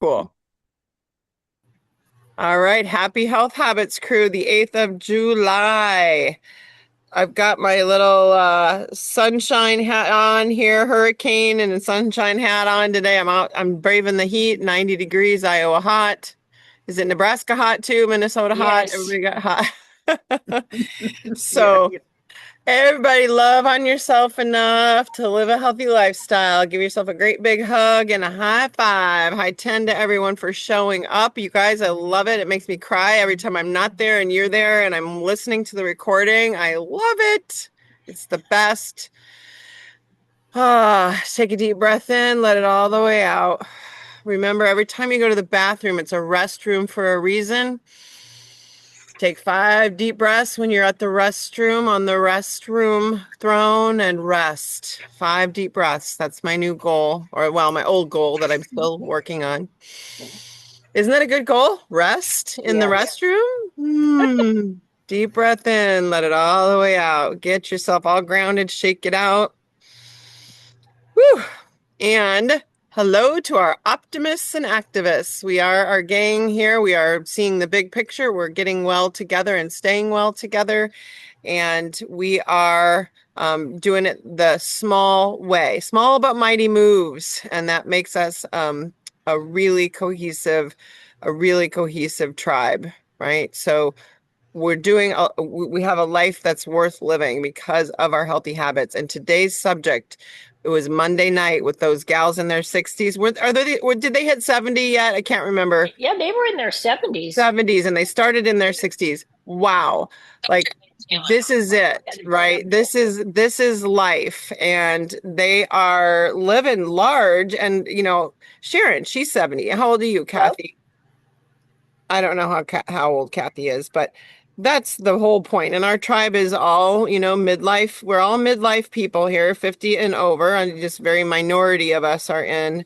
Cool. All right. Happy Health Habits crew, the 8th of July. I've got my little sunshine hat on here, hurricane and a sunshine hat on today. I'm out, I'm braving the heat, 90 degrees, Iowa hot. Is it Nebraska hot too? Minnesota hot? Yes. Everybody got hot. Yeah. So everybody love on yourself enough to live a healthy lifestyle. Give yourself a great big hug and a high five. High 10 to everyone for showing up. You guys, I love it. It makes me cry every time I'm not there and you're there and I'm listening to the recording. I love it. It's the best. Take a deep breath in, let it all the way out. Remember, every time you go to the bathroom, it's a restroom for a reason. Take 5 deep breaths when you're at the restroom on the restroom throne and rest. 5 deep breaths. That's my new goal, or well, my old goal that I'm still working on. Isn't that a good goal? Rest in the Yes. restroom? Deep breath in, let it all the way out. Get yourself all grounded, shake it out. Whew. And hello to our optimists and activists. We are our gang here. We are seeing the big picture. We're getting well together and staying well together. And we are doing it the small way, small but mighty moves. And that makes us a really cohesive, a really cohesive tribe, right? So we have a life that's worth living because of our healthy habits. And today's subject, it was Monday night with those gals in their 60s. Did they hit 70 yet? I can't remember. Yeah, they were in their 70s. 70s, and they started in their 60s. Wow. Like this is it, right? This is life, and they are living large. And Sharon, she's 70. How old are you, Well, Kathy? I don't know how old Kathy is, but that's the whole point. And our tribe is all, midlife. We're all midlife people here, 50 and over, and just very minority of us are in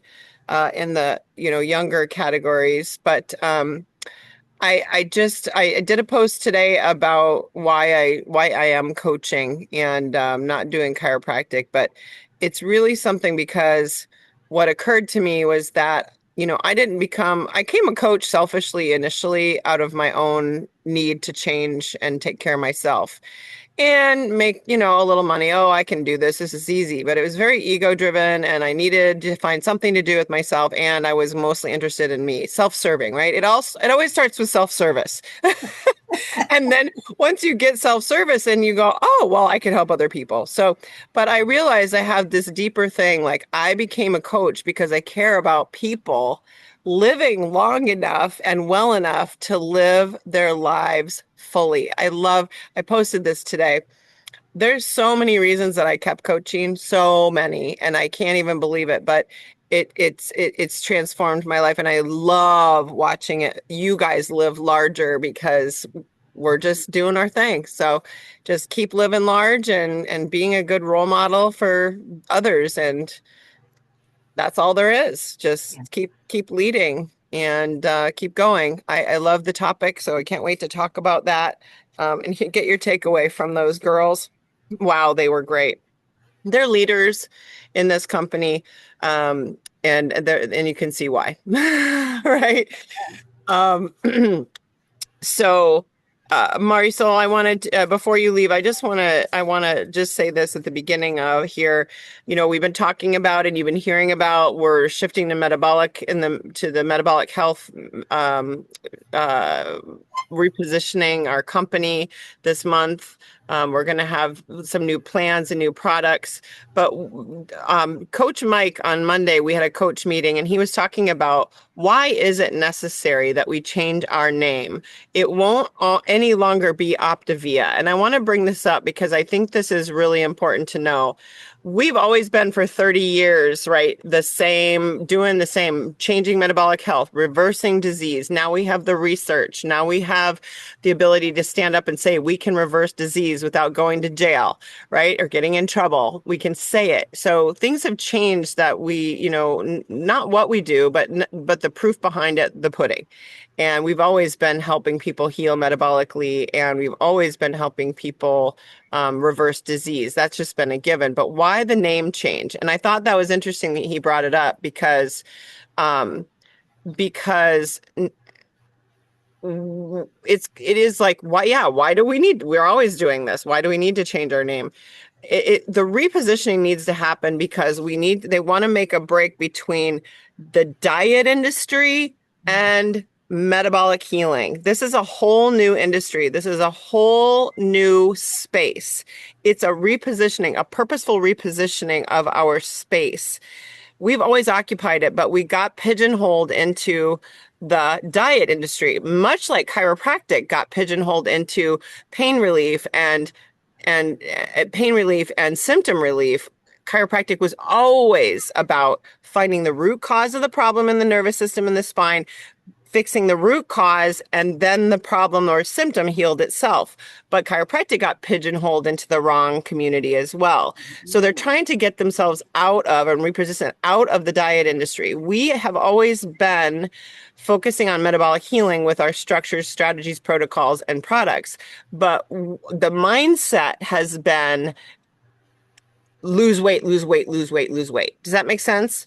the, younger categories. But I did a post today about why I am coaching and not doing chiropractic, but it's really something because what occurred to me was that I came a coach selfishly initially out of my own need to change and take care of myself and make, a little money. Oh, I can do this. This is easy. But it was very ego driven and I needed to find something to do with myself. And I was mostly interested in me, self-serving, right? It always starts with self-service. And then once you get self-service and you go, oh, well, I can help other people. So, but I realized I have this deeper thing. Like I became a coach because I care about people living long enough and well enough to live their lives fully. I posted this today. There's so many reasons that I kept coaching, so many, and I can't even believe it, but it's transformed my life and I love watching it. You guys live larger because we're just doing our thing. So just keep living large and being a good role model for others, and that's all there is. Just keep leading and keep going. I love the topic, so I can't wait to talk about that and get your takeaway from those girls. Wow, they were great. They're leaders in this company, and you can see why, right? Um, so, Marisol, I wanted before you leave, I want to just say this at the beginning of here. We've been talking about and you've been hearing about we're shifting to the metabolic health, um, uh, repositioning our company this month. We're going to have some new plans and new products. But Coach Mike on Monday, we had a coach meeting, and he was talking about why is it necessary that we change our name? It won't any longer be Optavia. And I want to bring this up because I think this is really important to know. We've always been for 30 years, right? Doing the same, changing metabolic health, reversing disease. Now we have the research. Now we have the ability to stand up and say we can reverse disease without going to jail, right? Or getting in trouble. We can say it. So things have changed that not what we do, but the proof behind it, the pudding. And we've always been helping people heal metabolically, and we've always been helping people reverse disease. That's just been a given. But why the name change? And I thought that was interesting that he brought it up because um, because it is like, why, yeah, we're always doing this. Why do we need to change our name? The repositioning needs to happen because they want to make a break between the diet industry and metabolic healing. This is a whole new industry. This is a whole new space. It's a repositioning, a purposeful repositioning of our space. We've always occupied it, but we got pigeonholed into the diet industry, much like chiropractic got pigeonholed into pain relief and symptom relief. Chiropractic was always about finding the root cause of the problem in the nervous system and the spine, fixing the root cause, and then the problem or symptom healed itself. But chiropractic got pigeonholed into the wrong community as well. So they're trying to get themselves out of and reposition out of the diet industry. We have always been focusing on metabolic healing with our structures, strategies, protocols, and products. But the mindset has been lose weight, lose weight, lose weight, lose weight. Does that make sense?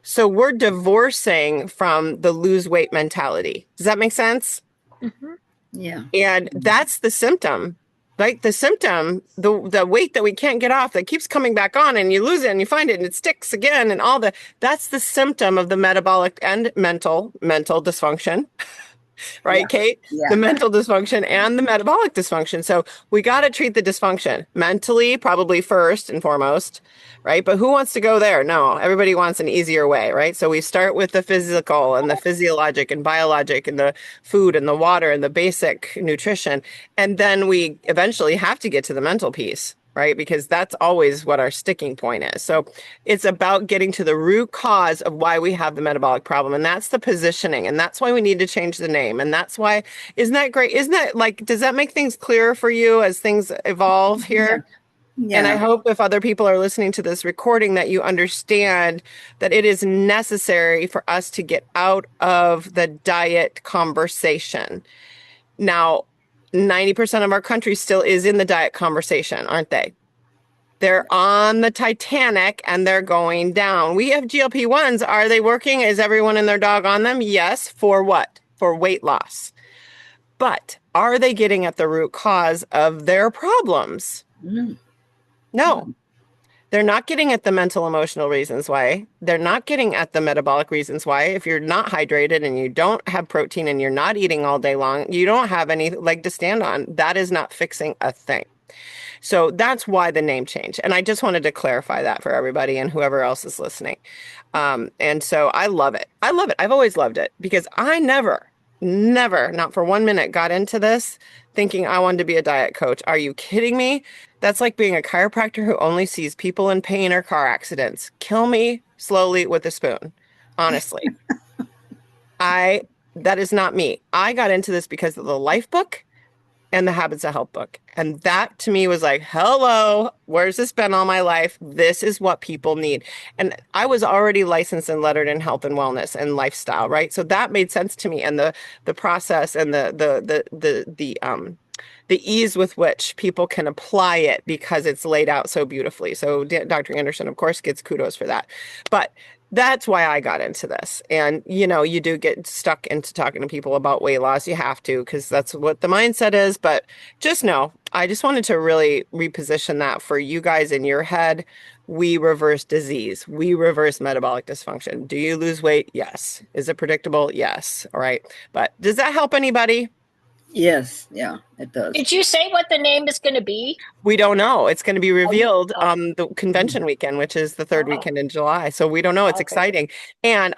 So we're divorcing from the lose weight mentality. Does that make sense? Mm-hmm. Yeah. And that's the symptom. Like the symptom, the weight that we can't get off that keeps coming back on, and you lose it and you find it and it sticks again, and that's the symptom of the metabolic and mental dysfunction. Right, Yeah. Kate? Yeah. The mental dysfunction and the metabolic dysfunction. So we got to treat the dysfunction mentally, probably first and foremost, right? But who wants to go there? No, everybody wants an easier way, right? So we start with the physical and the physiologic and biologic and the food and the water and the basic nutrition. And then we eventually have to get to the mental piece, right? Because that's always what our sticking point is. So it's about getting to the root cause of why we have the metabolic problem. And that's the positioning. And that's why we need to change the name. And that's why, isn't that great? Isn't that like, does that make things clearer for you as things evolve here? Yeah. And I hope if other people are listening to this recording that you understand that it is necessary for us to get out of the diet conversation. Now, 90% of our country still is in the diet conversation, aren't they? They're on the Titanic and they're going down. We have GLP-1s. Are they working? Is everyone and their dog on them? Yes. For what? For weight loss. But are they getting at the root cause of their problems? Mm. No. They're not getting at the mental, emotional reasons why. They're not getting at the metabolic reasons why. If you're not hydrated and you don't have protein and you're not eating all day long, you don't have any leg to stand on. That is not fixing a thing. So that's why the name change. And I just wanted to clarify that for everybody and whoever else is listening. And so I love it. I love it. I've always loved it because I never, not for 1 minute, got into this thinking I wanted to be a diet coach. Are you kidding me? That's like being a chiropractor who only sees people in pain or car accidents. Kill me slowly with a spoon. Honestly. That is not me. I got into this because of the Life book and the Habits of Health book. And that to me was like, hello, where's this been all my life? This is what people need. And I was already licensed and lettered in health and wellness and lifestyle, right? So that made sense to me. And the process and the ease with which people can apply it because it's laid out so beautifully. So Dr. Anderson, of course, gets kudos for that. But that's why I got into this. And, you do get stuck into talking to people about weight loss. You have to, because that's what the mindset is. But just know, I just wanted to really reposition that for you guys in your head. We reverse disease. We reverse metabolic dysfunction. Do you lose weight? Yes. Is it predictable? Yes. All right. But does that help anybody? Yes. Yeah, it does. Did you say what the name is going to be? We don't know. It's going to be revealed on the convention weekend, which is the third weekend in July. So we don't know. It's exciting. And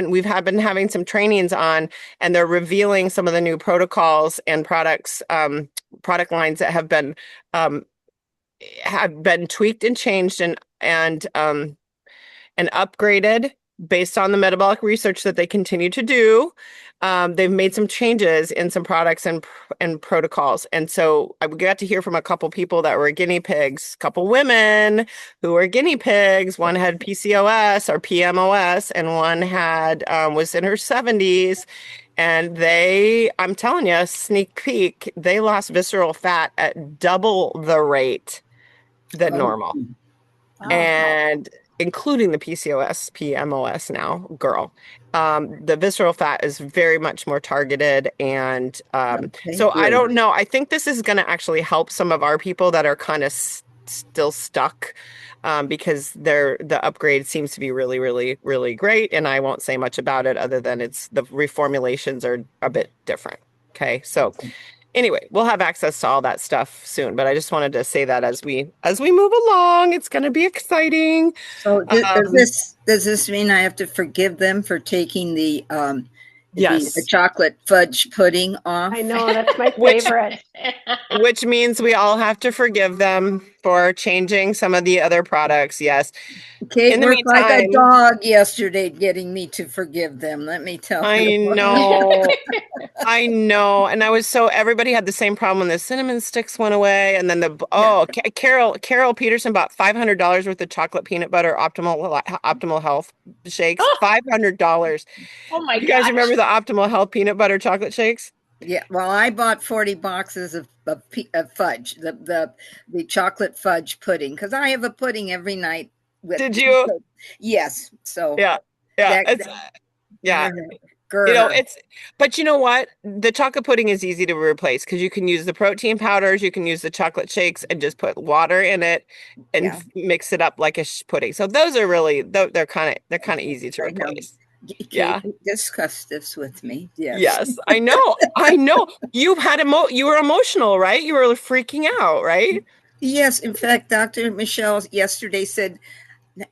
we've been having some trainings on, and they're revealing some of the new protocols and products, product lines that have been tweaked and changed and upgraded based on the metabolic research that they continue to do. They've made some changes in some products and protocols. And so I got to hear from a couple people that were guinea pigs, a couple women who were guinea pigs. One had PCOS or PMOS, and one was in her 70s. And I'm telling you, sneak peek, they lost visceral fat at double the rate than normal. Oh. And including the PCOS, PMOS now, girl. The visceral fat is very much more targeted. And Okay, so I great. don't know. I think this is going to actually help some of our people that are kind of still stuck because the upgrade seems to be really, really, really great. And I won't say much about it other than the reformulations are a bit different. Okay, so anyway, we'll have access to all that stuff soon, but I just wanted to say that as we move along, it's going to be exciting. So Um, does this mean I have to forgive them for taking the yes, chocolate fudge pudding I off? know, that's my which favorite. which means we all have to forgive them for changing some of the other products. Yes. Kate In the worked like a meantime, dog yesterday getting me to forgive them. Let me tell you. I know. I know, and everybody had the same problem when the cinnamon sticks went away, and then Yeah. Carol Peterson bought $500 worth of chocolate peanut butter optimal health shakes. Oh, $500. oh my You guys gosh. remember the optimal health peanut butter chocolate shakes? Yeah, well, I bought 40 boxes of fudge, the chocolate fudge pudding, because I have a pudding every night with. Did you? Yes, so Yeah, yeah. that Yeah. grr. But you know what? The chocolate pudding is easy to replace because you can use the protein powders, you can use the chocolate shakes, and just put water in it and Yeah, mix it up like a pudding. So those are really they're kind of easy to I know. replace. Kate Yeah. discussed this with me. Yes. Yes, I know. I know. You were emotional, right? You were freaking out, right? Yes, in fact, Dr. Michelle yesterday said,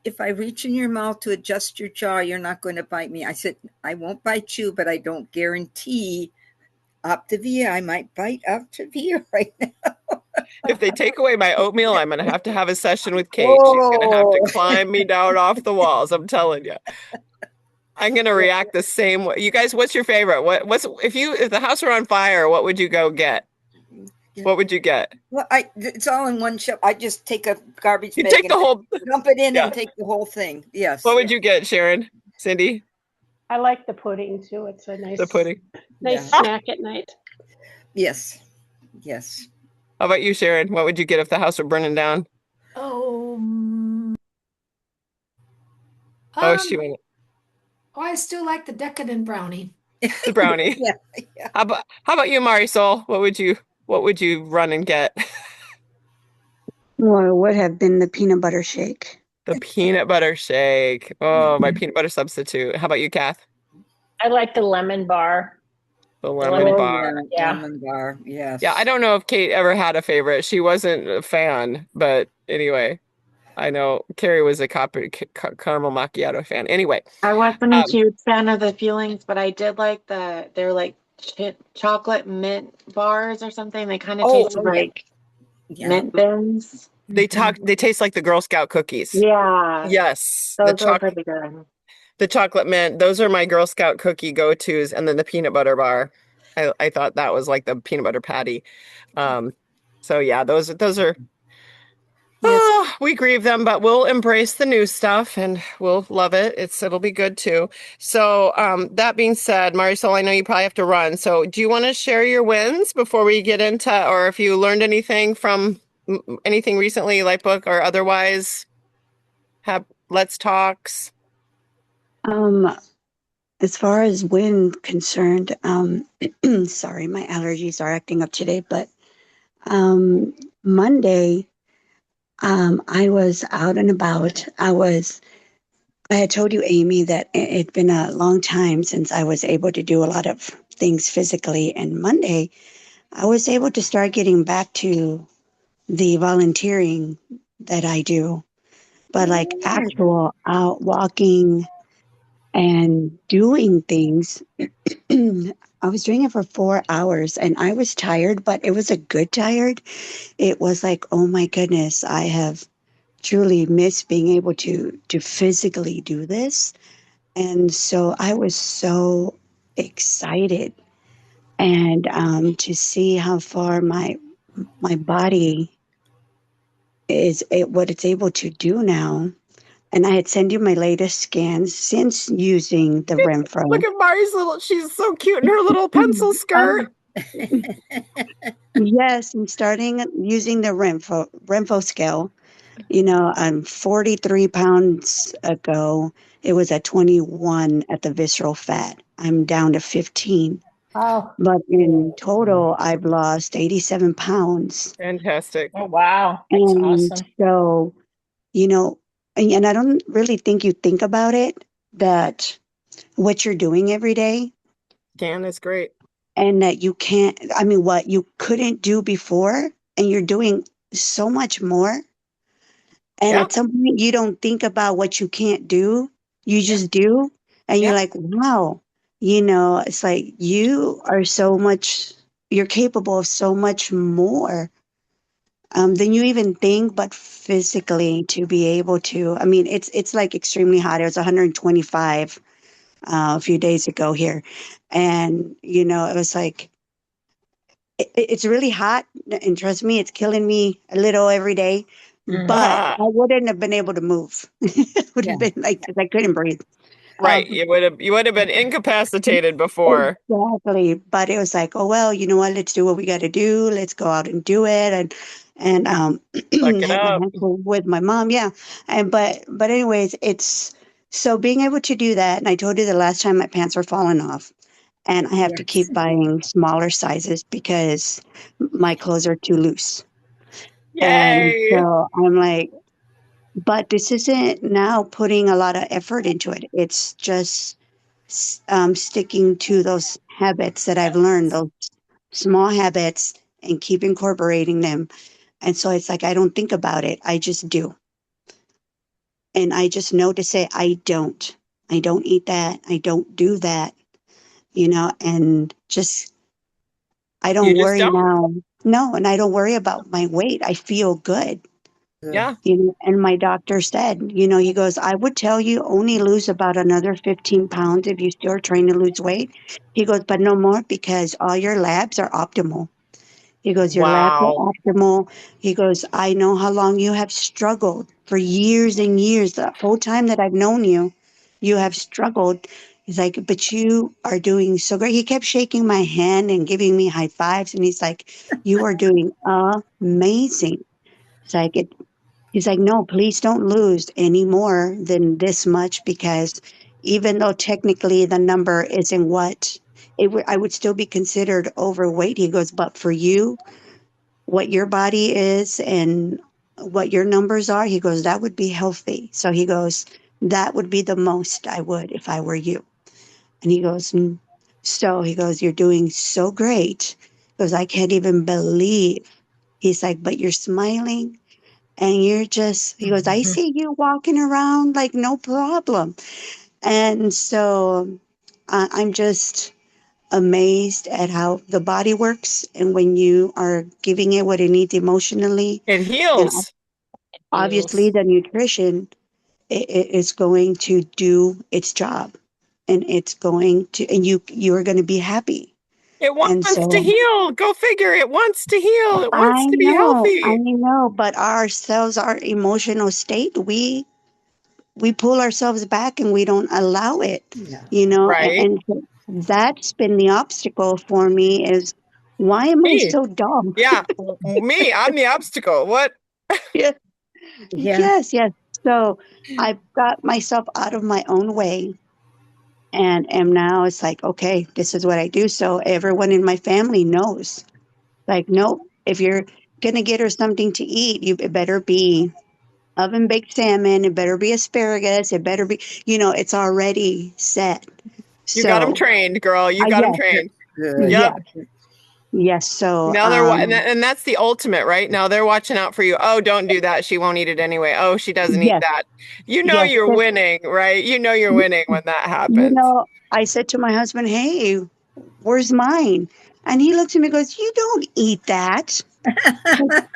if I reach in your mouth to adjust your jaw, you're not going to bite me. I said, I won't bite you, but I don't guarantee Optavia. I might bite Optavia right now. If they take away my oatmeal, I'm gonna have a session with Kate. She's gonna have to Oh, climb me down off the walls. I'm telling you. I'm gonna react the same way. You guys, what's your favorite? If the house were on fire, what would you go get? What would you get? well, it's all in one shop. I just take a garbage You bag take and the whole, dump it in yeah. and take the whole thing. Yes. What would you get, Sharon? Cindy? I like the pudding too. It's a The pudding. nice Yeah. snack at night. Yes. Yes. How about you, Sharon? What would you get if the house were burning down? Oh, Oh, she um, went I still like the decadent brownie. the brownie. Yeah. Yeah. How about you, Marisol? What would you run and get? Well, it would have been the peanut butter shake. The peanut butter shake. Oh, my peanut butter substitute. How about you, Kath? I like the lemon bar. The The lemon lemon, Oh, bar. yeah. yeah. Lemon bar. Yeah, I Yes. don't know if Kate ever had a favorite. She wasn't a fan, but anyway, I know Carrie was a caramel macchiato fan. Anyway, I wasn't a um, huge fan of the feelings, but I did like they're like chocolate mint bars or something. They kind of oh, tasted Oh, yeah. like Yeah. mint bins. they taste like the Girl Scout cookies. Yeah, Yes, those were pretty good. the chocolate mint. Those are my Girl Scout cookie go-tos, and then the peanut butter bar. I thought that was like the peanut butter patty. Um, so yeah, those are. Yes. Oh, we grieve them, but we'll embrace the new stuff and we'll love it. It'll be good too. So, that being said, Marisol, I know you probably have to run. So, do you want to share your wins before we get into, or if you learned anything from anything recently, like book or otherwise? Have let's talks. Um, as far as wind concerned, sorry, my allergies are acting up today, but Monday, I was out and about. I had told you, Amy, that it'd been a long time since I was able to do a lot of things physically. And Monday, I was able to start getting back to the volunteering that I do, but like actual out walking and doing things. I was doing it for 4 hours and I was tired, but it was a good tired. It was like, oh my goodness, I have truly missed being able to physically do this. And so I was so excited and to see how far my body what it's able to do now. And I had sent you my latest scans since using the Look Renfro. at Mari's she's so cute in her little pencil skirt. Yes, I'm starting using the Renfro scale. I'm 43 pounds ago. It was at 21 at the visceral fat. I'm down to 15. Oh, But in total, I've lost 87 pounds. Fantastic. Oh, wow. That's And awesome. so, you know, and I don't really think you think about it that what you're doing every day Dan is great. and that you can't, I mean, what you couldn't do before and you're doing so much more. And Yeah, at some point, you don't think about what you can't do. You yeah, just do. And you're yeah. like, wow, it's like you are so much, you're capable of so much more than you even think, but physically to be able to. I mean, it's like extremely hot. It was 125 a few days ago here. And, it was like, it's really hot, and trust me, it's killing me a little every day. But I Ah, wouldn't have been able to move. It would Yeah. have been like because I couldn't breathe. right. Um, You would have been incapacitated before. exactly. But it was like, oh well, you know what? Let's do what we got to do. Let's go out and do it. And Suck it had my up. uncle with my mom. Yeah. And but anyways, it's so being able to do that. And I told you the last time my pants were falling off. And I have to Yes. keep buying smaller sizes because my clothes are too loose. And Yay. so I'm like, but this isn't now putting a lot of effort into it. It's just sticking to those habits that I've learned, those small habits, and keep incorporating them. And so it's like I don't think about it. I just do. And I just know to say, I don't. I don't eat that. I don't do that, and just I You don't just worry don't. now. No, and I don't worry about my weight. I feel good. Good. Yeah. And my doctor said, he goes, I would tell you only lose about another 15 pounds if you still are trying to lose weight. He goes, but no more because all your labs are optimal. He goes, your labs are Wow. optimal. He goes, I know how long you have struggled for years and years. The whole time that I've known you, you have struggled. He's like, but you are doing so great. He kept shaking my hand and giving me high fives. And he's like, you are doing amazing. It's like, he's like, no, please don't lose any more than this much because even though technically the number isn't I would still be considered overweight. He goes, but for you, what your body is and what your numbers are, he goes, that would be healthy. So he goes, that would be the most I would if I were you. And he goes, so he goes, you're doing so great. He goes, I can't even believe. He's like, but you're smiling and he goes, I see you walking around like no problem. And so I'm just amazed at how the body works. And when you are giving it what it needs emotionally, It and heals. obviously Feels. the nutrition is going to do its job and it's going to, and you're going to be happy. It And wants to so heal. Go figure. It wants to heal. It wants to be I healthy. know, but ourselves, our emotional state, we pull ourselves back and we don't allow it, Yeah. Right? and so that's been the obstacle for me is why am I Me. so dumb? Yeah. Me. I'm the obstacle. What? Yeah. Yeah. Yes. So I've got myself out of my own way and am now it's like, okay, this is what I do. So everyone in my family knows. Like, no, if you're gonna get her something to eat, it better be oven baked salmon, it better be asparagus, it better be, it's already set. You got them So trained, girl. You got them yes, trained. Good. Yep. yes, yes. So Now and that's the ultimate, right? Now they're watching out for you. Oh, don't do that. She won't eat it anyway. Oh, she doesn't eat yes, that. You know yes. you're winning, right? You know you're winning when that You happens. know, I said to my husband, "Hey, where's mine?" And he looked at me and goes, "You don't eat that.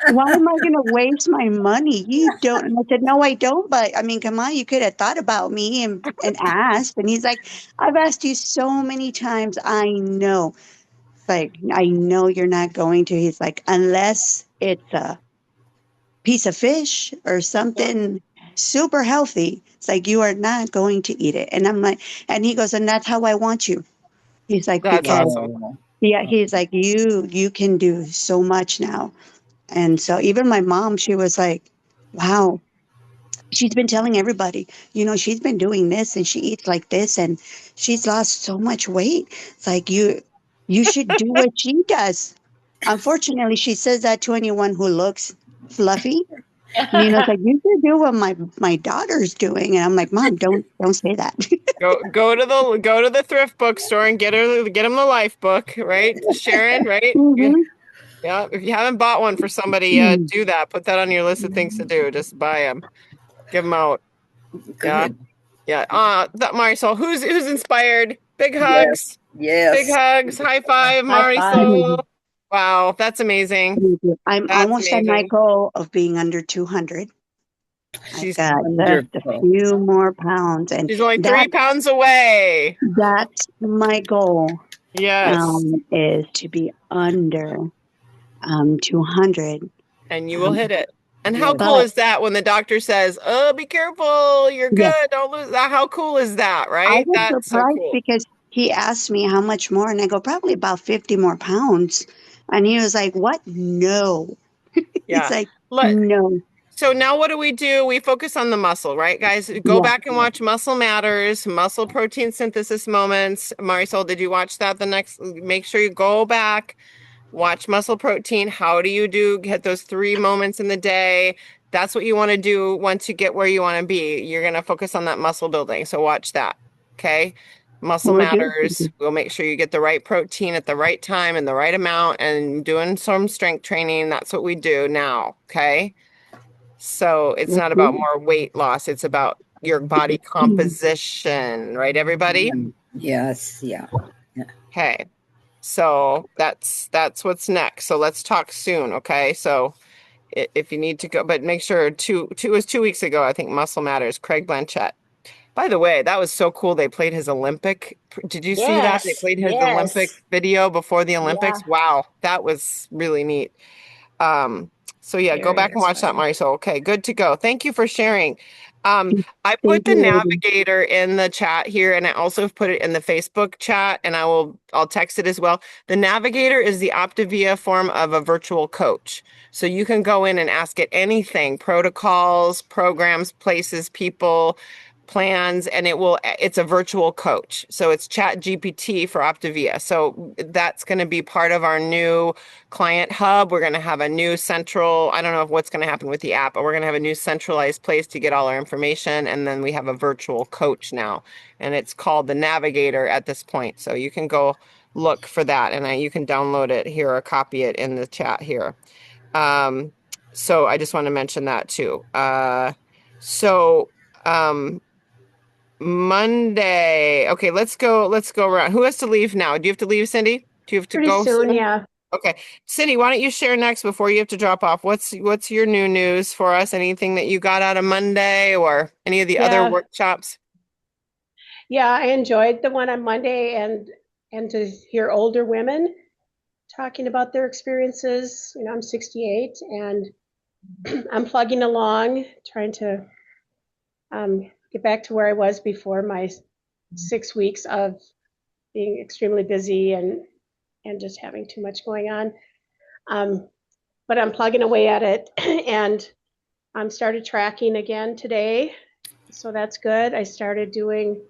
Why am I going to waste my money? You don't." And I said, "No, I don't. But I mean, come on, you could have thought about me and asked." And he's like, "I've asked you so many times. I know. Like, I know you're not going to." He's like, "Unless it's a piece of fish or something super healthy. It's like you are not going to eat it." And I'm like, and he goes, and that's how I want you. He's like, That's because awesome. Wow. yeah, he's like, you can do so much now. And so even my mom, she was like, wow. She's been telling everybody, she's been doing this and she eats like this and she's lost so much weight. It's like you should do what she does. Unfortunately, she says that to anyone who looks fluffy. It's like you should do what my daughter's doing. And I'm like, Mom, don't say that. Go to the thrift bookstore and get him the life book, right? Sharon, right? Yeah. Mhm. Yeah. If you haven't bought one for somebody yet, do that. Put that on your list of things to do. Just buy them. Give them out. Yeah. Good. Yeah. Marisol, who's inspired? Big Yes. hugs. Big Yes. hugs. High five, High five. Marisol. Wow, that's amazing. Thank you. I'm That's almost at my amazing. goal of being under 200. I've She's got just a Wonderful. few more pounds, and she's only that 3 pounds away. that's my goal. Yes. Is to be under 200. And you will hit it. And how Yes. cool But is that when the doctor says, "Oh, be careful, you're yes, good, don't lose that." How cool is that, I right? was That's so surprised cool. because he asked me how much more, and I go probably about 50 more pounds, and he was like, "What? No." He's Yeah. like, Let "No." So now what do? We focus on the muscle, right, guys? Go Yeah. back and watch Muscle Matters, Muscle Protein Synthesis Moments. Marisol, did you watch that make sure you go back, watch Muscle Protein. How do you get those 3 moments in the day? That's what you want to do once you get where you want to be. You're going to focus on that muscle building. So watch that. Okay. Muscle Will do. Matters. We'll make sure you get the right protein at the right time and the right amount and doing some strength training. That's what we do now. Okay. So it's Will not about do. more weight loss. It's about your body composition, right, everybody? Yes. Yeah. Okay. So that's what's next. So let's talk soon, okay? So if you need to go, but make sure it was 2 weeks ago, I think Muscle Matters, Craig Blanchett. By the way, that was so cool. They played his Olympic. Did you see that? They Yes. played his Olympic Yes. video before the Yeah. Olympics. Wow, that was really neat. Um, so yeah, go Very back and watch that, inspiring. Marisol. Okay, good to go. Thank you for sharing. I put Thank the you, lady. navigator in the chat here, and I also put it in the Facebook chat, and I'll text it as well. The navigator is the Optavia form of a virtual coach. So you can go in and ask it anything, protocols, programs, places, people, plans, and it's a virtual coach. So it's Chat GPT for Optavia. So that's going to be part of our new client hub. We're going to have a new I don't know what's going to happen with the app, but we're going to have a new centralized place to get all our information. And then we have a virtual coach now, and it's called the Navigator at this point. So you can go look for that, and you can download it here or copy it in the chat here. Um, so I just want to mention that too. So Monday. Okay, let's go around. Who has to leave now? Do you have to leave, Cindy? Do you have to Pretty go soon, soon? yeah. Okay. Cindy, why don't you share next before you have to drop off? What's your new news for us? Anything that you got out of Monday or any of the other Yeah. workshops? Yeah, I enjoyed the one on Monday and to hear older women talking about their experiences. I'm 68 and I'm plugging along, trying to get back to where I was before my 6 weeks of being extremely busy and just having too much going on. But I'm plugging away at it and started tracking again today. So that's good. I started doing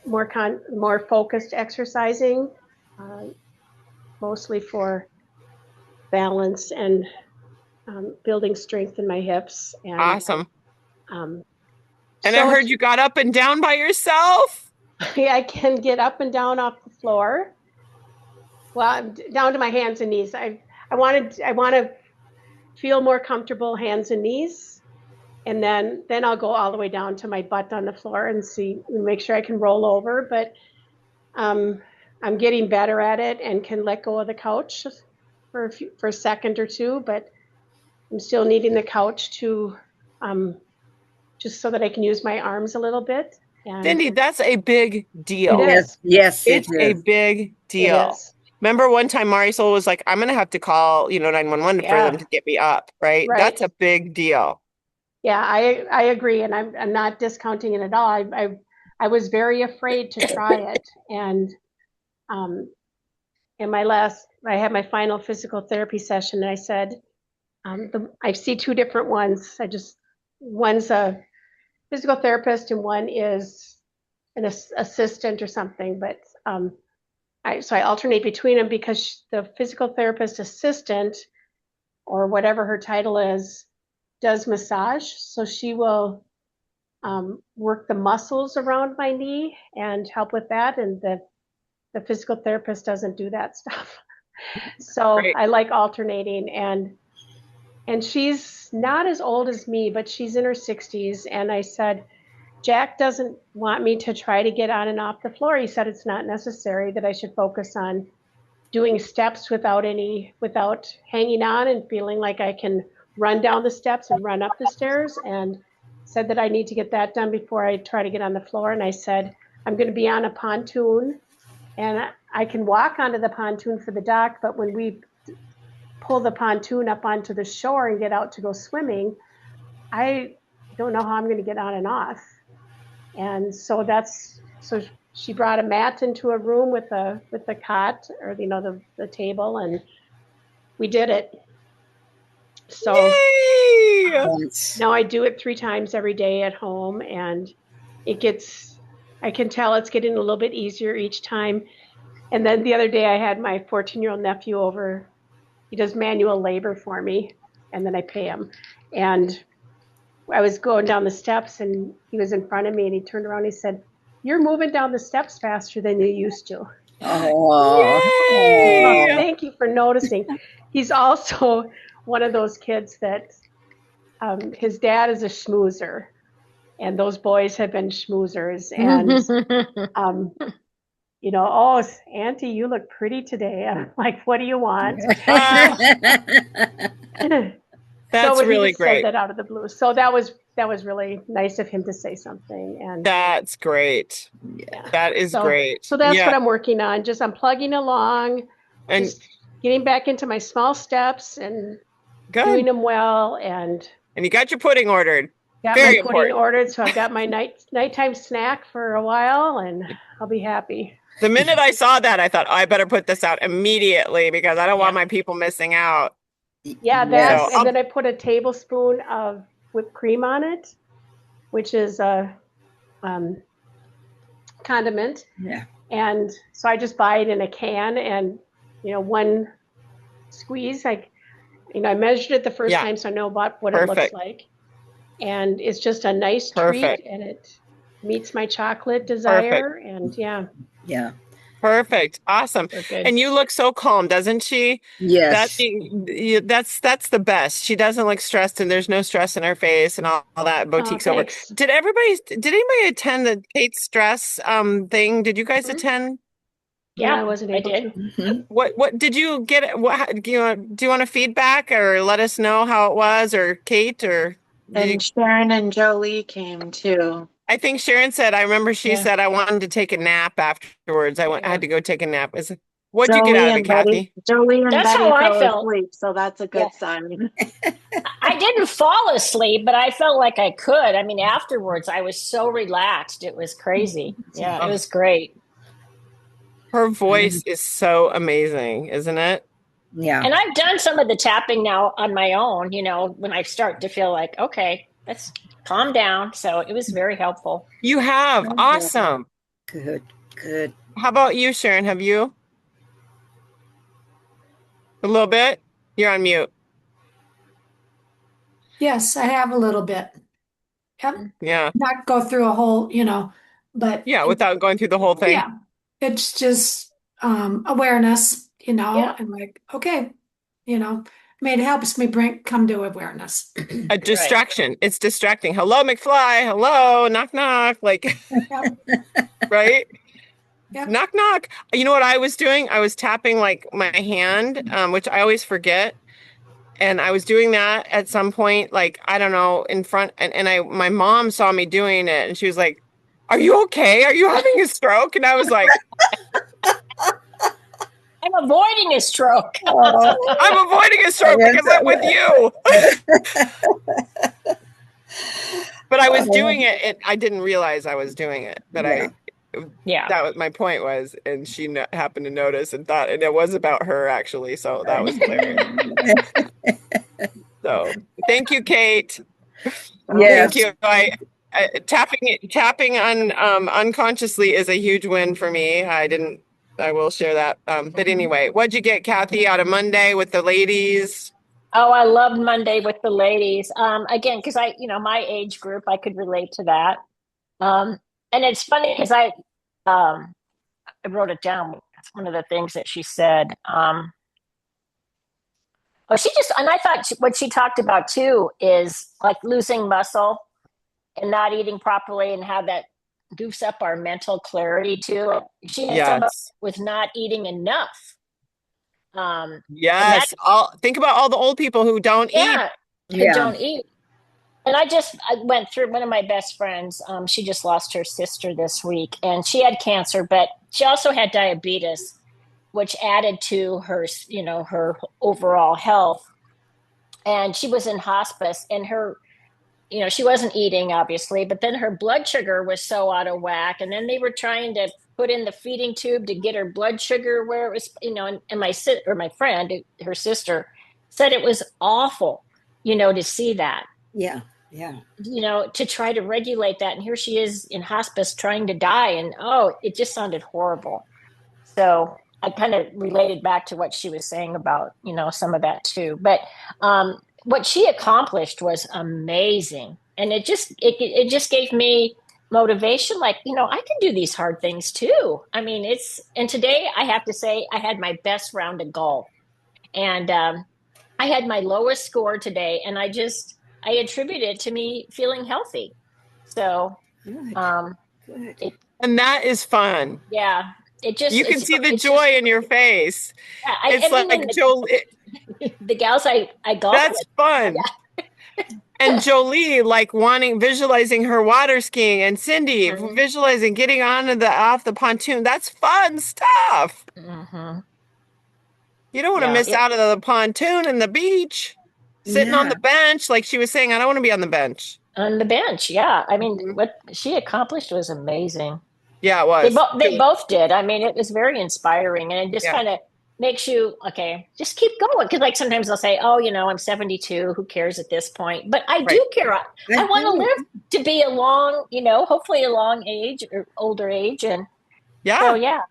more focused exercising, mostly for balance and building strength in my hips. And Awesome. um, And I so heard it's, you got up and down by yourself. I can get up and down off the floor. Well, I'm down to my hands and knees. I want to feel more comfortable hands and knees, and then I'll go all the way down to my butt on the floor and make sure I can roll over. But I'm getting better at it and can let go of the couch for a second or two, but I'm still needing the couch to just so that I can use my arms a little bit. And Cindy, that's a big it deal. Yes. is, Yes, it It's a is. big it deal. is. Remember one time Marisol was like, I'm gonna have to call, 911 for them Yeah, to get me up, right? right. That's a big deal. Yeah, I agree, and I'm not discounting it at all. I was very afraid to try it, and um, in I had my final physical therapy session, and I said, I see two different ones. One's a physical therapist and one is an assistant or something. But so I alternate between them because the physical therapist assistant, or whatever her title is, does massage. So she will work the muscles around my knee and help with that. And the physical therapist doesn't do that stuff. So Great. I like alternating. And she's not as old as me, but she's in her 60s. And I said, Jack doesn't want me to try to get on and off the floor. He said it's not necessary, that I should focus on doing steps without hanging on and feeling like I can run down the steps and run up the stairs, and said that I need to get that done before I try to get on the floor. And I said, I'm going to be on a pontoon and I can walk onto the pontoon for the dock, but when we pull the pontoon up onto the shore and get out to go swimming, I don't know how I'm going to get on and off. And so she brought a mat into a room with the cot, or the table, and we did it. So now I do it 3 times every day at home, and I can tell it's getting a little bit easier each time. And then the other day I had my 14-year-old nephew over. He does manual labor for me, and then I pay him. And I was going down the steps and he was in front of me, and he turned around and he said, "You're moving down the steps faster than you used to." Oh, Thank you for noticing. He's also one of those kids that his dad is a schmoozer, and those boys have been schmoozers. And oh, Auntie, you look pretty today. I'm like, what do you want? That's so really he just great. said that out of the blue. So that was really nice of him to say something. And that's great. Yeah. That is great. So that's what I'm working on. Just I'm plugging along, and just getting back into my small steps and doing them well. And you got your pudding ordered. Got Very my pudding important. ordered, so I've got my nighttime snack for a while, and I'll be happy. The minute I saw that, I thought, I better put this out immediately because I don't want my people missing out. Yeah, that, and then I put a tablespoon of whipped cream on it, which is a condiment. Yeah. And so I just buy it in a can, and one squeeze. I measured it the first time, so I know about what it looks like. And it's just a nice treat, and it meets my chocolate desire. And yeah. Perfect. Awesome. And you look so calm, doesn't she? Yes. That's the best. She doesn't look stressed, and there's no stress in her face and all that. Boutique's over. Did anybody attend the Kate Stress thing? Did you guys attend? Yeah, I wasn't able to. Mm-hmm. What did you get? Do you want a feedback or let us know how it was, or Kate, or and Sharon and Jolie came too. I think Sharon said, I remember she said I wanted to take a nap afterwards. I had to go take a nap. What'd you get out of it, Kathy? Jolie and That's Betty how I fell felt. asleep, so that's a good sign. I didn't fall asleep, but I felt like I could. I mean, afterwards, I was so relaxed. It was crazy. Yeah, it was great. Her voice is so amazing, isn't it? Yeah. And I've done some of the tapping now on my own, when I start to feel like, okay, let's calm down. So it was very helpful. You have. Awesome. Good. How about you, Sharon? Have you? A little bit? You're on mute. Yes, I have a little bit. Yeah. Not go through a whole, but without going through the whole thing. Yeah. It's just awareness, I'm like, okay, I mean, it helps me come to awareness. A distraction. Right. It's distracting. Hello, McFly. Hello, knock, knock. Like, right? Yep. Knock, knock. You know what I was doing? I was tapping like my hand, which I always forget. And I was doing that at some point, like, I don't know, in front. And my mom saw me doing it, and she was like, "Are you okay? Are you having a stroke?" And I was like, I'm avoiding a stroke. I'm avoiding a stroke because I'm with you. But I was doing it. I didn't realize I was doing it. But that was my point was, and she happened to notice and thought, and it was about her actually. So that was hilarious. So thank you, Kate. Yes. Thank you. Tapping on unconsciously is a huge win for me. I will share that. But anyway, what'd you get, Kathy, out of Monday with the ladies? Oh, I loved Monday with the ladies. Again, because my age group, I could relate to that. And it's funny because I wrote it down. That's one of the things that she said. Oh, and I thought what she talked about too is like losing muscle and not eating properly and how that goofs up our mental clarity too. She had talked about Yes. with not eating enough. And that, Yes. Think about all the old people who don't eat. yeah, Yeah. don't eat. And I went through one of my best friends. She just lost her sister this week, and she had cancer, but she also had diabetes, which added to her overall health. And she was in hospice, and she wasn't eating obviously, but then her blood sugar was so out of whack, and then they were trying to put in the feeding tube to get her blood sugar where it was, and my friend, her sister, said it was awful, to see that, Yeah. Yeah. to try to regulate that. And here she is in hospice trying to die. And oh, it just sounded horrible. So I kind of related back to what she was saying about, some of that too. But what she accomplished was amazing. And it just gave me motivation. Like, I can do these hard things too. I mean, and today I have to say I had my best round of golf. And I had my lowest score today. And I attribute it to me feeling healthy. So, Good. um, Good. And that is fun. yeah, You can see the joy in your face. yeah, It's I mean, like Jolie, the gals I golf that's with. fun. And Jolie, like visualizing her water skiing, and Cindy Mhm. visualizing getting off the pontoon. That's fun stuff. Mm-hmm. You don't want to Yeah, miss out on the pontoon and the beach, sitting on Yeah. the bench. Like she was saying, I don't want to be on the bench. on the bench. Yeah, I mean, Mhm. what she accomplished was amazing. Yeah, it They was. both they both did. I mean, it was very inspiring, and it just Yeah, kind of makes you okay. Just keep going because, like, sometimes they'll say, "Oh, I'm 72. Who cares at this point?" But I right. do care. I I want to do. live to be a long, hopefully a long age or older age, and so Yeah, yeah,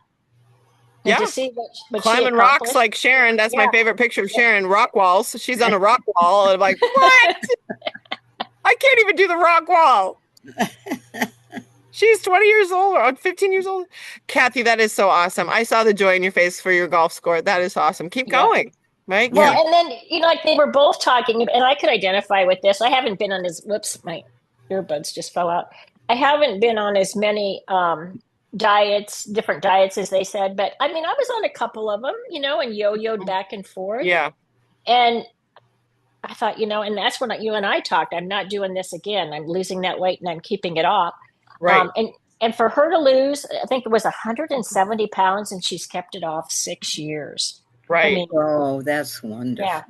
and to yeah. see what she Climbing rocks accomplished. like Sharon. That's my Yeah, favorite picture of Sharon. Rock walls. She's on a rock wall. And I'm like, what? I can't even do the rock wall. She's 20 years old or 15 years old. Kathy, that is so awesome. I saw the joy in your face for your golf score. That is awesome. Keep yeah. going. Right? Well, Yeah. Keep and then like they were both talking, and I could identify with this. I haven't been on as whoops, my earbuds just fell out. I haven't been on as many different diets as they said, but I mean, I was on a couple of them, and yo-yoed back and forth. yeah, And I thought, and that's when you and I talked. I'm not doing this again. I'm losing that weight and I'm keeping it off. right, And for her to lose, I think it was 170 pounds, and she's kept it off 6 years. I right. mean, Oh, that's yeah, wonderful.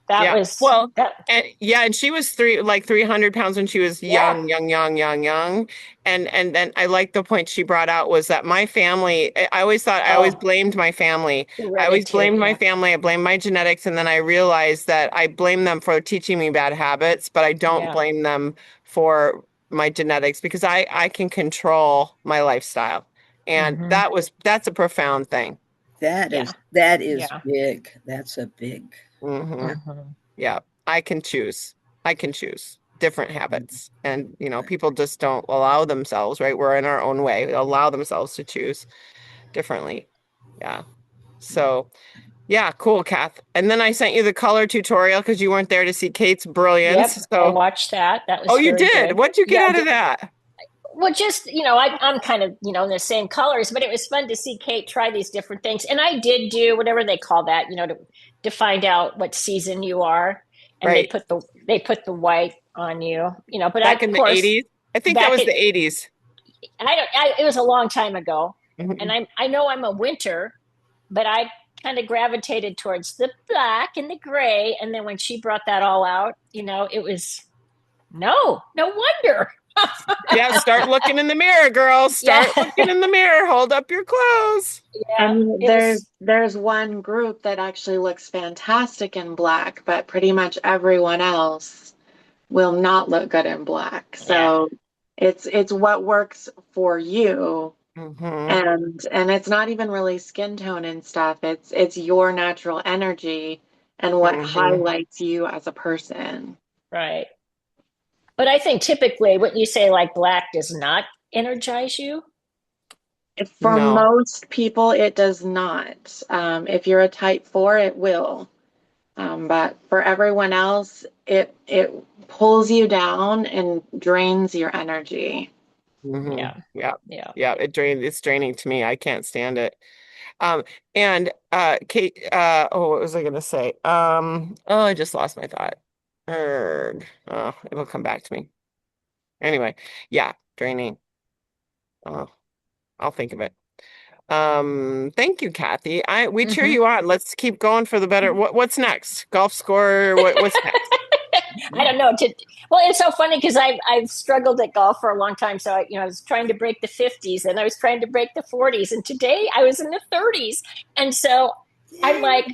that Yeah. was Well, that. and she was 300 pounds when she was Yeah. young. And then I like the point she brought out was that my family, I always Oh, blamed my family. I always hereditary. blamed my Yeah. family. I blamed my genetics. And then I realized that I blame them for teaching me bad habits, but I don't Yeah. blame them for my genetics because I can control my lifestyle. And Hmm. that's a profound thing. Yeah. That is Yeah. big. That's a big. Hmm. Hmm. Yeah, I can choose. I can choose different habits. And, people just don't allow themselves, right? We're in our own way, allow themselves to choose differently. Yeah. So, yeah, cool, Kath. And then I sent you the color tutorial because you weren't there to see Kate's Yep. brilliance. I So, watched that. That oh, was you very did. good. What'd you get Yeah, I out of did. that? Well, just, I'm kind of, in the same colors, but it was fun to see Kate try these different things. And I did do whatever they call that, to find out what season you are. And Right. they put the white on you, but Back of in the course, 80s. I think that back was at, the 80s. it was a long time ago. And Mhm. I know I'm a winter, but I kind of gravitated towards the black and the gray. And then when she brought that all out, it was no wonder. Yeah, start looking in the mirror, girls. Yeah. Start looking in the mirror. Hold up your clothes. Yeah. And It was, there's one group that actually looks fantastic in black, but pretty much everyone else will not look good in black. yeah. So it's what works for you. Mm-hmm. And it's not even really skin tone and stuff. It's your natural energy and what Mm-hmm. highlights you as a person. Right. But I think typically what you say, like black does not energize you. For No. most people, it does not. If you're a type 4, it will. But for everyone else, it pulls you down and drains your energy. Mm-hmm. Yeah. Yeah. Yeah. Yeah. It's draining to me. I can't stand it. And Kate, oh, what was I gonna say? Oh, I just lost my thought. Oh, it'll come back to me. Anyway, yeah, draining. Oh, I'll think of it. Thank you, Kathy. We cheer Hmm. you on. Let's keep going for the better. What's next? Golf score? What's next? I don't know. Well, it's so funny because I've struggled at golf for a long time. So I was trying to break the 50s, and I was trying to break the 40s, and today I was in the 30s, and so I'm like,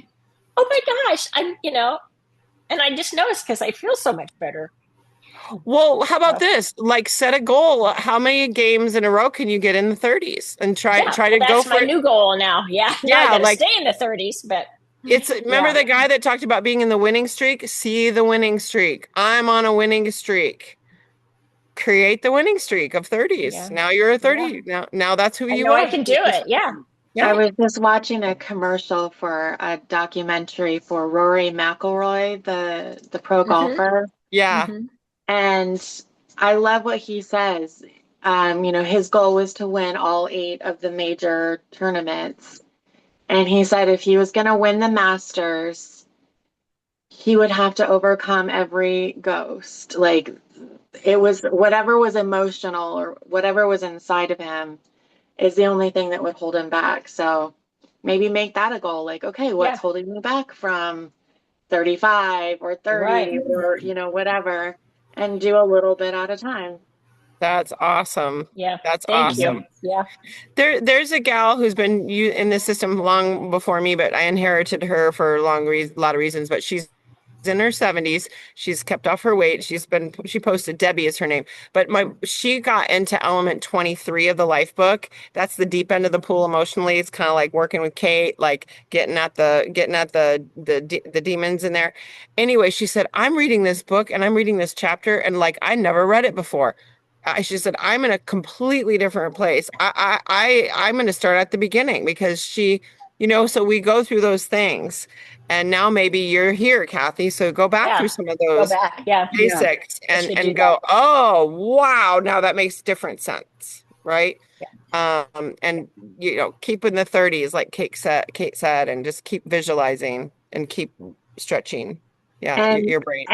oh my gosh, and I just noticed because I feel so much better. Well, how about So this? Like set a goal. How many games in a row can you get in the 30s and try yeah, try well, to go that's my for it? new goal now. Yeah, now I Yeah, got to like stay in the 30s, but it's remember yeah, the guy that talked about being in the winning streak? See the winning streak. I'm on a winning streak. Create the winning streak of 30s. yeah, Now you're a yeah. 30. Now that's who I you know I are. can do it. Yeah, Yeah. I was just watching a commercial for a documentary for Rory McIlroy, the pro hmm golfer, Yeah. hmm and I love what he says. His goal was to win all 8 of the major tournaments, and he said if he was going to win the Masters, he would have to overcome every ghost. Like it was whatever was emotional or whatever was inside of him is the only thing that would hold him back. So maybe make that a goal. Like, okay, what's yeah, holding me back from 35 or right. 30 or, whatever, and do a little bit at a time. That's awesome. Yeah, That's thank you. awesome. Yeah. There's a gal who's been in the system long before me, but I inherited her for a lot of reasons. But she's in her 70s. She's kept off her weight. She posted, Debbie is her name. But she got into element 23 of the life book. That's the deep end of the pool emotionally. It's kind of like working with Kate, like getting at the demons in there. Anyway, she said, I'm reading this book and I'm reading this chapter, and like I never read it before. She said, I'm in a completely different place. I'm going to start at the beginning because so we go through those things. And now maybe you're here, Kathy. So go back Yeah. through some of Go those back. Yeah. Yeah. basics I and should do and that. go, oh, wow, now that makes different sense, right? Yeah. And keep in the 30s, like Kate said, and just keep visualizing and keep stretching. Yeah, And your brain.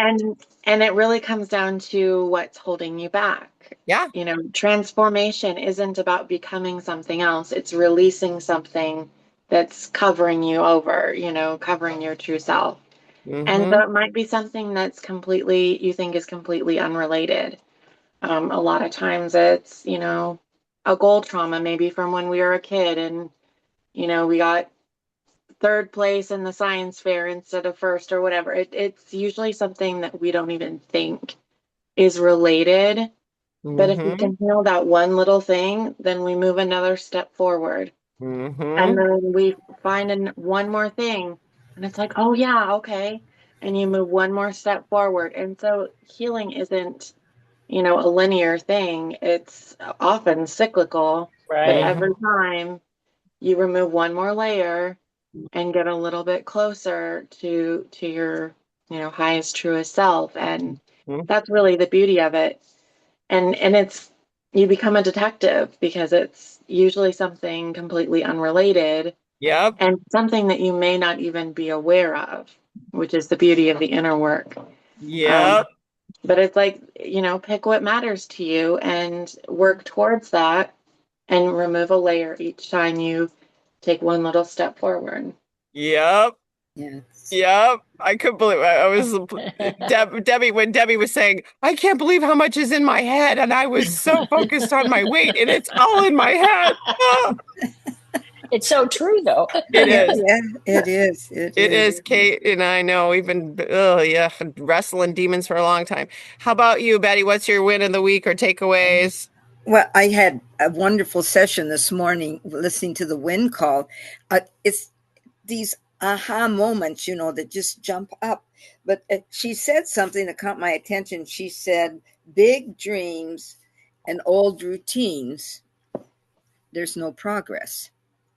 and it really comes down to what's holding you back. Yeah. Transformation isn't about becoming something else. It's releasing something that's covering you over, covering your true self. And so Mm-hmm. it might be something that's you think is completely unrelated. A lot of times it's, a goal trauma, maybe from when we were a kid and, we got third place in the science fair instead of first or whatever. It's usually something that we don't even think is related. But if we Mm-hmm. can heal that one little thing, then we move another step forward. And Mm-hmm. then we find one more thing, and it's like, oh, yeah, okay. And you move one more step forward. And so healing isn't, a linear thing, it's often cyclical. But Right. every Mm-hmm. time you remove one more layer and get a little bit closer to your, highest, truest self. And that's really the beauty of it. And it's you become a detective because it's usually something completely unrelated Yep. and something that you may not even be aware of, which is the beauty of the inner work. Um, Yep. but it's like, pick what matters to you and work towards that and remove a layer each time you take one little step forward. Yep. Yeah. Yep, I couldn't believe I was Debbie when Debbie was saying, "I can't believe how much is in my head," and I was so focused on my weight, and it's all in my head. Ah, It's so true, though. it Yeah, is. yeah, it is. It It is. is, Kate, and I know even oh yeah, wrestling demons for a long time. How about you, Betty? What's your win of the week or takeaways? Well, I had a wonderful session this morning listening to the wind call. It's these aha moments, that just jump up. But she said something that caught my attention. She said, big dreams and old routines, there's no progress.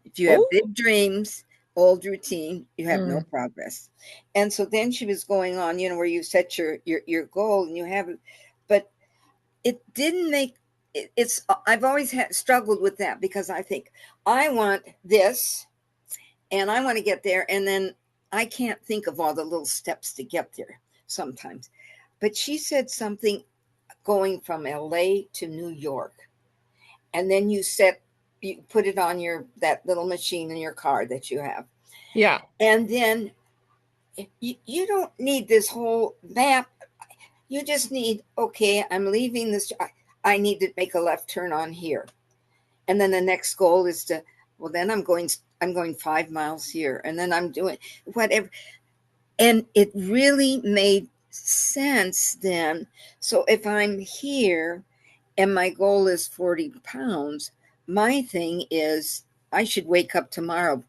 If you have Oh, big dreams, old routine, you have no Mm. progress. And so then she was going on, where you set your goal and you haven't, but it didn't make it's I've always struggled with that because I think I want this and I want to get there, and then I can't think of all the little steps to get there sometimes. But she said something going from LA to New York, and then you put it on your that little machine in your car that you have, yeah, and then you don't need this whole map. You just need, okay, I'm leaving this. I need to make a left turn on here. And then the next goal is to, well, then I'm going 5 miles here. And then I'm doing whatever. And it really made sense then. So if I'm here and my goal is 40 pounds, my thing is I should wake up tomorrow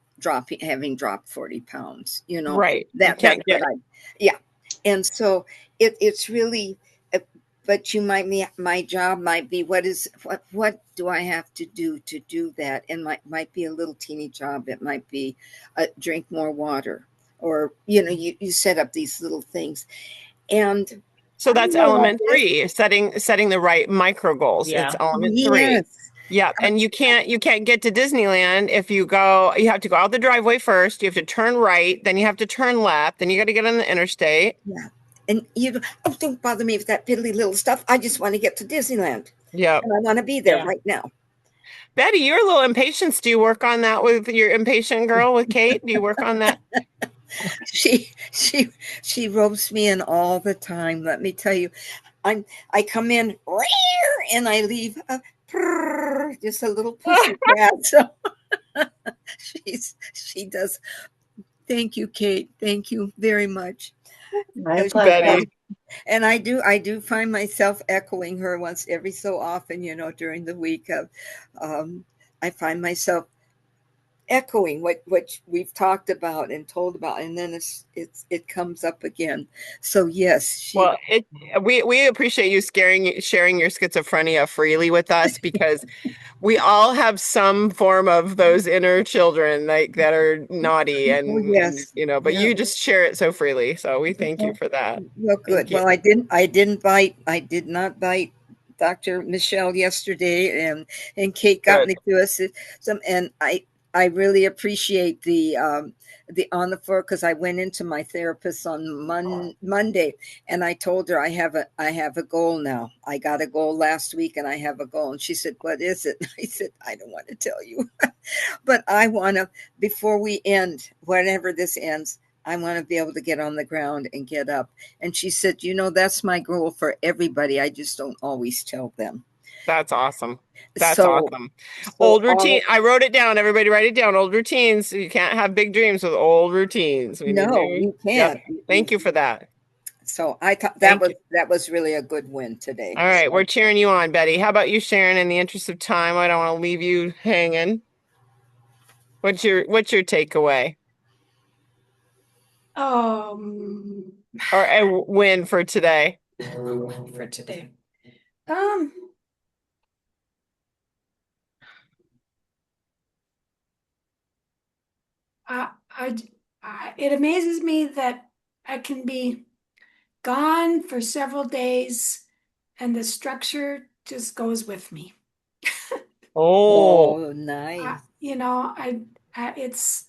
having dropped 40 pounds. right. You That's can't what get yeah. And so it's really, uh, but my job might be, what do I have to do that? And might be a little teeny job. It might be drink more water, or, you set up these little things. And so I that's know all element this. three, setting the right micro goals. It's Yeah. element three. Yes. Yeah, and you can't get to Disneyland if you have to go out the driveway first, you have to turn right, then you have to turn left, then you got to get on the interstate. Yeah. And don't bother me with that piddly little stuff. I just want to get to Disneyland. Yep. And I want to be there Yeah. right now. Betty, you're a little impatient. Do you work on that with your impatient girl with Kate? Do you work on that? She she she ropes me in all the time. Let me tell you, I come in and I leave just a little pussy cat. So she does. Thank you, Kate. Thank you very much. My pleasure. Betty. And I do find myself echoing her once every so often, during the week of, I find myself echoing what we've talked about and told about, and then it comes up again. So yes, Well, we appreciate you sharing your schizophrenia freely with us because we all have some form of those inner children like that are naughty oh and yes, but yeah. you just share it so freely. So we thank you for that. Well, Thank good. you. Well, I did not bite Dr. Michelle yesterday, and Kate got Good. me to us some, and I really appreciate the on the floor, because I went into my therapist on Monday, and I told her I have a goal now. I got a goal last week, and I have a goal, and she said, "What is it?" I said, "I don't want to tell you, but I want to, before we end, whenever this ends, I want to be able to get on the ground and get up." And she said, that's my goal for everybody. I just don't always tell them. That's awesome. That's So, awesome. so Old routine. I wrote it down. Everybody write it down. Old routines. You can't have big dreams with old routines. We need no, new. you Yep. can't. Thank you for that. So I thought that Thank was you. that was really a good win today. All right, we're So cheering you on, Betty. How about you, Sharon? In the interest of time, I don't want to leave you hanging. What's your takeaway Um, or a win for today? for today. Um, I, I, it amazes me that I can be gone for several days and the structure just goes with me. Oh, oh, nice. It's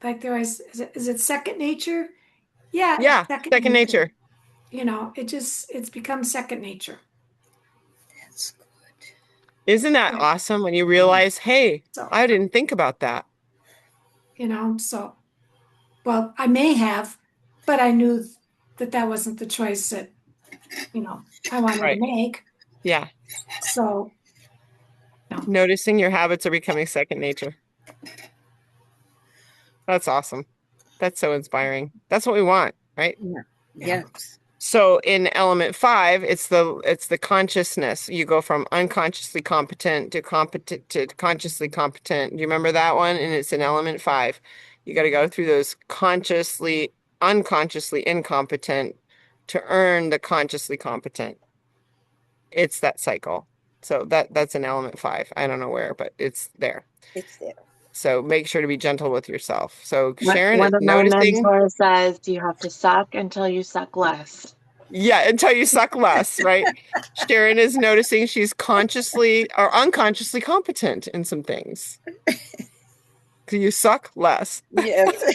like is it second nature? Yeah, it's yeah, second second nature. nature. It's become second nature. That's good. Isn't that So, awesome when you realize, hey, so, I didn't think about that. so Well, I may have, but I knew that that wasn't the choice that, I wanted to Right. make. Yeah. So, no. Noticing your habits are becoming second nature. That's awesome. That's so inspiring. That's what we want, right? Yeah. Yeah. Yes. So in element 5, it's the consciousness. You go from unconsciously competent to consciously competent. Do you remember that one? And it's in element 5. You got to go through those unconsciously incompetent to earn the consciously competent. It's that cycle. So that's in element 5. I don't know where, but it's there. It's there. So make sure to be gentle with yourself. So One Sharon is one of my noticing. mentors says you have to suck until you suck less. Yeah, until you suck less, right? Sharon is noticing she's consciously or unconsciously competent in some things. So you suck less. Yes.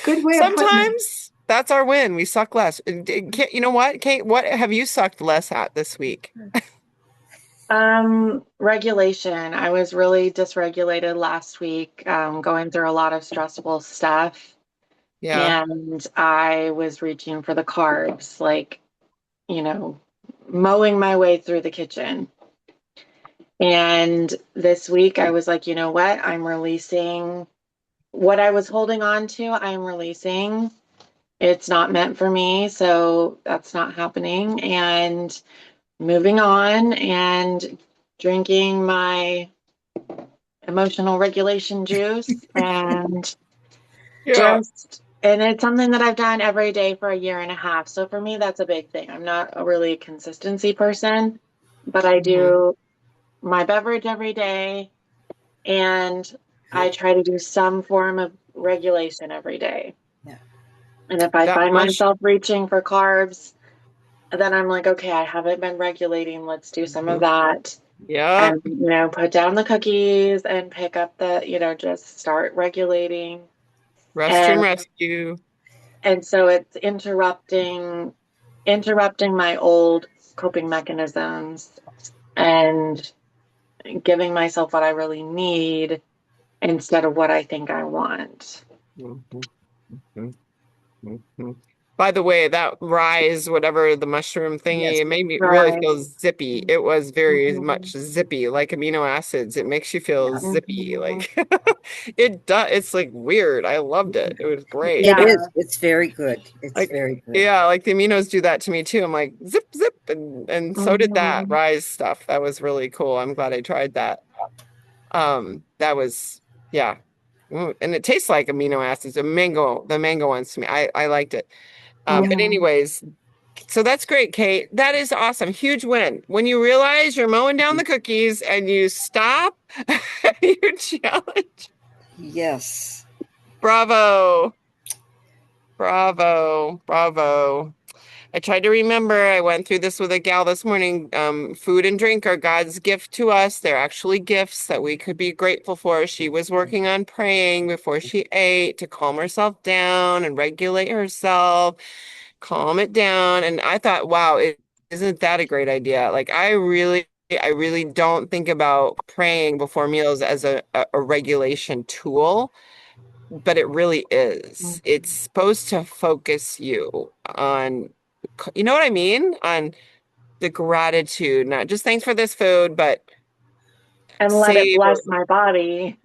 Good way of putting it. Sometimes that's our win. We suck less. You know what, Kate? What have you sucked less at this week? Regulation. I was really dysregulated last week, going through a lot of stressful stuff. Yeah. And I was reaching for the carbs, like, mowing my way through the kitchen. And this week I was like, you know what? I'm releasing what I was holding on to. I'm releasing. It's not meant for me, so that's not happening. And moving on and drinking my emotional regulation juice and Yeah. and it's something that I've done every day for a year and a half. So for me, that's a big thing. I'm not a really consistency person, but I do my beverage every day and I try to do some form of regulation every day. Yeah. And if I That find mush. myself reaching for carbs, then I'm like, okay, I haven't been regulating. Let's do some of that. Yeah. And, put down the cookies and pick up just start regulating. Restroom And rescue. and so it's interrupting my old coping mechanisms and giving myself what I really need instead of what I think I want. Mhm. Mhm. Mhm. By the way, that rise, whatever the mushroom thingy, Yes. it made me really Right. feel zippy. It was very much Mhm. zippy, like amino acids. It makes you feel Yeah. zippy. Mhm. Like it does. It's like weird. I loved it. It was great. It Yeah. is. It's very good. It's Like, very good. yeah, like the aminos do that to me too. I'm like zip, zip, and so did that Mhm. rise stuff. That was really cool. I'm glad I tried that. That was yeah. And it tastes like amino acids. The mango ones to me. I liked it. But Mhm. anyways, so that's great, Kate. That is awesome. Huge win. When you realize you're mowing down the cookies and you stop your challenge. Yes. Bravo. Bravo. Bravo. I tried to remember. I went through this with a gal this morning. Food and drink are God's gift to us. They're actually gifts that we could be grateful for. She was working on praying before she ate to calm herself down and regulate herself, calm it down. And I thought, wow, isn't that a great idea? Like I really don't think about praying before meals as a regulation tool, but it really is. It's supposed to focus you on, you know what I mean? On the gratitude, not just thanks for this food, but And let it savor. bless my body,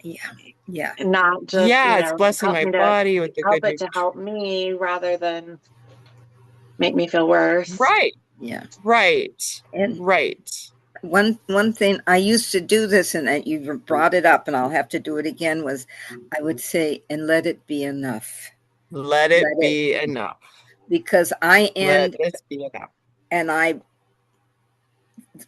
Yeah. Yeah. not just, Yeah, it's blessing my body with the help good it to help me rather than make me feel worse. Right, Yeah. right, And right. one thing I used to do this, and you brought it up, and I'll have to do it again. Was I would say, and let it be enough. Let Let it it, be enough. because I Let end this be enough. and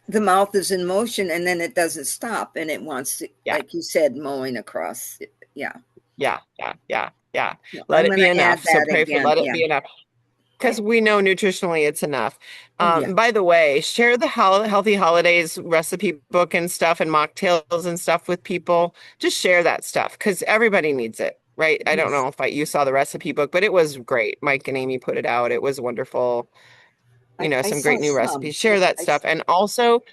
the mouth is in motion, and then it doesn't stop, and it wants to, Yeah, like you said, mowing across. Yeah. yeah, yeah, yeah, yeah. So Let I'm it going be to add enough. So that pray for again. let it Yeah. be enough. Because Okay. we know nutritionally it's enough. Oh yeah. By the way, share the Healthy Holidays recipe book and stuff and mocktails and stuff with people. Just share that stuff because everybody needs it, right? I don't Yes. know if you saw the recipe book, but it was great. Mike and Amy put it out. It was wonderful. I Some saw great new some. recipes. Share that I stuff. And also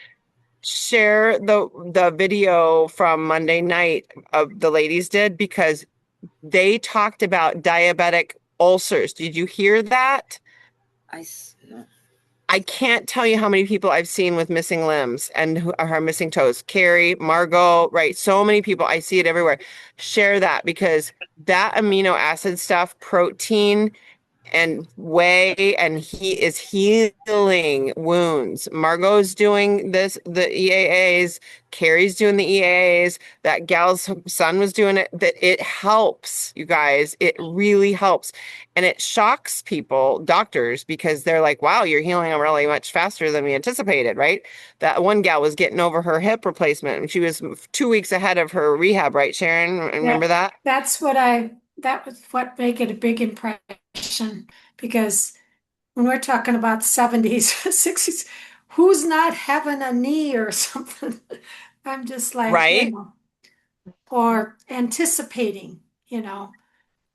share the video from Monday night of the ladies did because they talked about diabetic ulcers. Did you hear that? No. I can't tell you how many people I've seen with missing limbs and who are missing toes. Carrie, Margot, right? So many people. I see it everywhere. Share that because that amino acid stuff, protein, and whey, and he is healing wounds. Margot's doing the EAAs, Carrie's doing the EAAs, that gal's son was doing it. That it helps, you guys. It really helps. And it shocks people, doctors, because they're like, wow, you're healing really much faster than we anticipated, right? That one gal was getting over her hip replacement and she was 2 weeks ahead of her rehab, right, Sharon? Remember that? That was what made it a big impression because when we're talking about 70s, 60s, who's not having a knee or something? I'm just like, Right? or anticipating,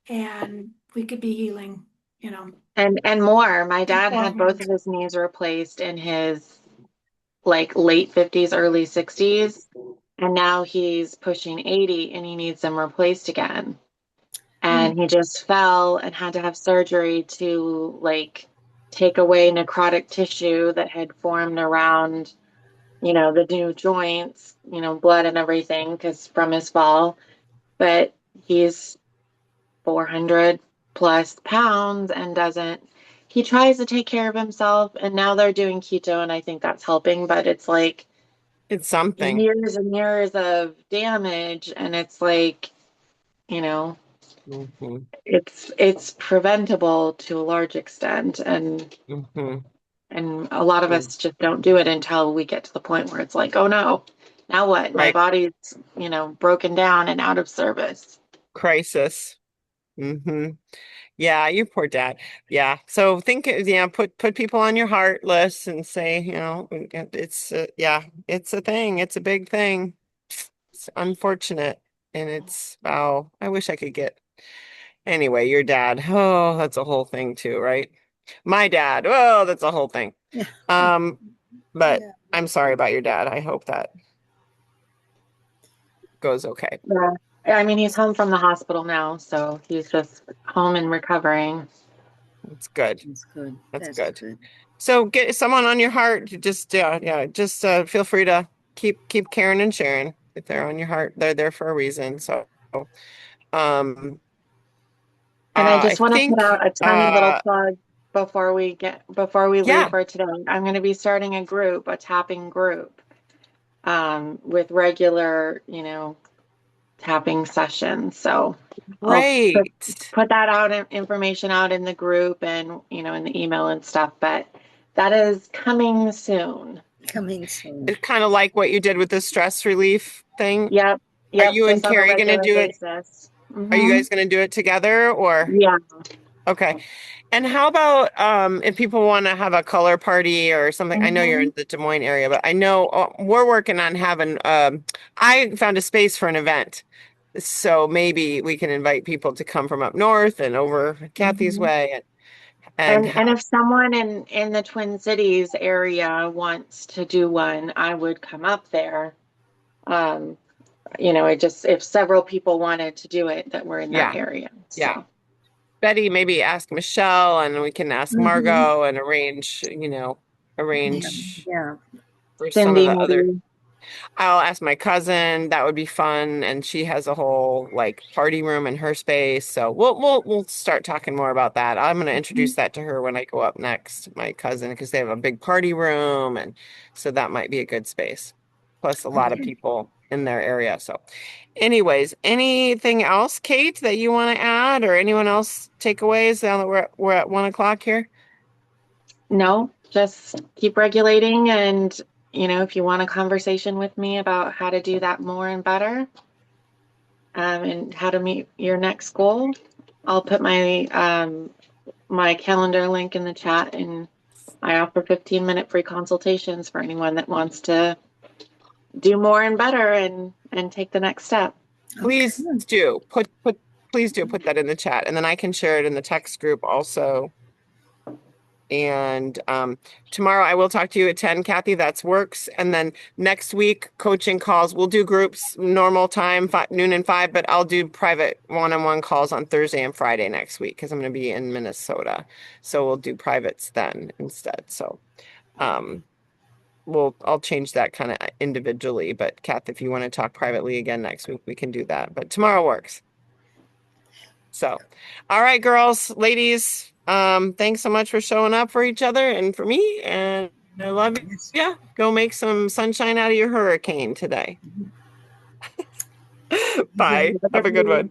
and we could be healing, And more. My dad had both beforehand. of his knees replaced in his like late 50s, early 60s, and now he's pushing 80 and he needs them replaced again. And he just fell and had to have surgery to like take away necrotic tissue that had formed around, the new joints, blood and everything because from his fall. But he's 400 plus pounds and he tries to take care of himself. And now they're doing keto, and I think that's helping. But it's like It's something. years and years of damage. And it's like, you know, Mm-hmm. it's preventable to a large extent. And Mm-hmm. a lot of us just don't do it until we get to the point where it's like, oh no, now what? My Right. body's, broken down and out of service. Crisis. Mm-hmm. Yeah, you poor dad. Yeah. So think, put people on your heart list and say, it's yeah, it's a thing. It's a big thing. It's unfortunate. And it's, wow, I wish I could get, anyway, your dad. Oh, that's a whole thing too, right? My dad. Oh, that's a whole thing. Yeah. Um, but Yeah. I'm sorry about your dad. I hope that goes okay. Yeah. I mean, he's home from the hospital now, so he's just home and recovering. That's good. That's good. That's That's good. good. So get someone on your heart. Just just feel free to keep Karen and Sharon if they're on your heart. They're there for a reason. So um And I I just want to put think out a tiny little plug before we leave yeah, for today. I'm going to be starting a tapping group, with regular, tapping sessions. So I'll great. put that out, information out in the group and, in the email and stuff, but that is coming soon. Coming soon. It's kind of like what you did with the stress relief thing. Yep. Are Yep. you and Just on a Carrie gonna regular do it? basis. Are you Hmm. guys gonna do it together or? Yeah. Okay. And how about if people want to have a color party or something? I know you're Hmm. in the Des Moines area, but I know we're working on having I found a space for an event. So maybe we can invite people to come from up north and over Kathy's Hmm. way and And have if someone in the Twin Cities area wants to do one, I would come up there. Um, if several people wanted to do it that were in that yeah, area. yeah. So, Betty, maybe ask Michelle and we can ask Hmm. Margot and Yeah. arrange Yeah. for some of Cindy, the other. maybe. I'll ask my cousin. That would be fun, and she has a whole like party room in her space. So we'll start talking more about that. I'm going to introduce that to her when I go up next, my cousin, because they have a big party room, and so that might be a good space. Plus, a lot of Okay. people in their area. So, anyways, anything else, Kate, that you want to add, or anyone else takeaways? Now that we're at 1 o'clock here. No, just keep regulating. And, if you want a conversation with me about how to do that more and better, and how to meet your next goal, I'll put my calendar link in the chat, and I offer 15-minute free consultations for anyone that wants to do more and better and take the next step. Okay. Please do please do put that in the chat, and then I can share it in the text group also. And tomorrow I will talk to you at 10, Kathy. That's works. And then next week, coaching calls. We'll do groups normal time, noon and 5, but I'll do private one-on-one calls on Thursday and Friday next week because I'm going to be in Minnesota. So we'll do privates then instead. So I'll change that kind of individually. But Kath, if you want to talk privately again next week, we can do that. But tomorrow works. So, all right, girls, ladies, thanks so much for showing up for each other and for me. And I love you. Yeah, go make some sunshine out of your hurricane today. Bye. Have a good one.